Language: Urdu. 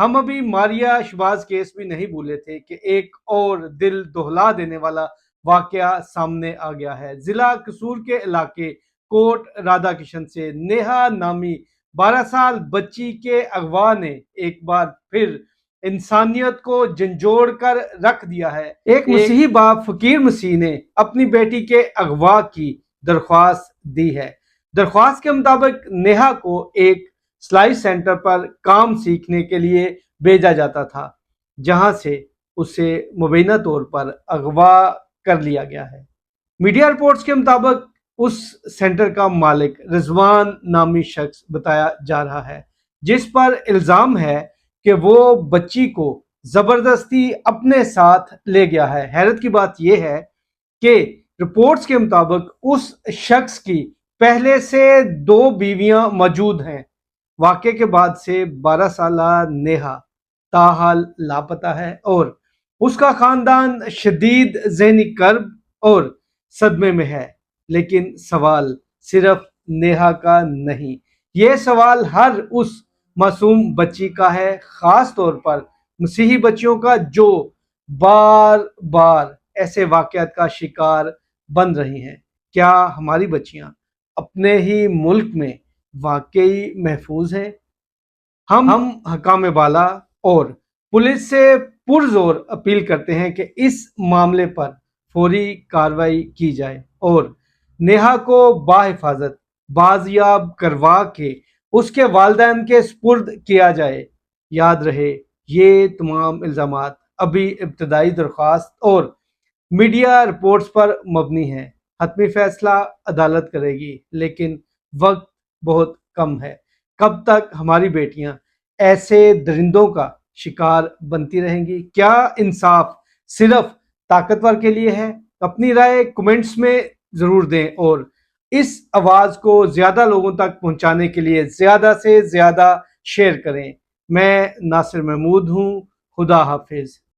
ہم ابھی ماریہ شہباز کیس بھی نہیں بھولے تھے کہ ایک اور دل دہلا دینے والا واقعہ سامنے آ گیا ہے۔ ضلع قصور کے علاقے کوٹ رادھا کشن سے نیہا نامی 12 سال بچی کے اغوا نے ایک بار پھر انسانیت کو جھنجھوڑ کر رکھ دیا ہے۔ ایک مسیحی باپ فقیر مسیح نے اپنی بیٹی کے اغوا کی درخواست دی ہے۔ درخواست کے مطابق نیہا کو ایک سلائی سینٹر پر کام سیکھنے کے لیے بھیجا جاتا تھا، جہاں سے اسے مبینہ طور پر اغوا کر لیا گیا ہے۔ میڈیا رپورٹس کے مطابق اس سینٹر کا مالک رضوان نامی شخص بتایا جا رہا ہے، جس پر الزام ہے کہ وہ بچی کو زبردستی اپنے ساتھ لے گیا ہے۔ حیرت کی بات یہ ہے کہ رپورٹس کے مطابق اس شخص کی پہلے سے 2 بیویاں موجود ہیں۔ واقعے کے بعد سے 12 سالہ نیہا تاحال لاپتہ ہے اور اس کا خاندان شدید ذہنی کرب اور صدمے میں ہے۔ لیکن سوال صرف نیہا کا نہیں، یہ سوال ہر اس معصوم بچی کا ہے، خاص طور پر مسیحی بچیوں کا جو بار بار ایسے واقعات کا شکار بن رہی ہیں۔ کیا ہماری بچیاں اپنے ہی ملک میں واقعی محفوظ ہیں؟ ہم حکام بالا اور پولیس سے پرزور اپیل کرتے ہیں کہ اس معاملے پر فوری کارروائی کی جائے اور نیہا کو بحفاظت بازیاب کروا کے اس کے والدین کے سپرد کیا جائے۔ یاد رہے، یہ تمام الزامات ابھی ابتدائی درخواست اور میڈیا رپورٹس پر مبنی ہیں۔ حتمی فیصلہ عدالت کرے گی، لیکن وقت بہت کم ہے۔ کب تک ہماری بیٹیاں ایسے درندوں کا شکار بنتی رہیں گی؟ کیا انصاف صرف طاقتور کے لیے ہے؟ اپنی رائے کمنٹس میں ضرور دیں اور اس آواز کو زیادہ لوگوں تک پہنچانے کے لیے زیادہ سے زیادہ شیئر کریں۔ میں ناصر محمود ہوں۔ خدا حافظ۔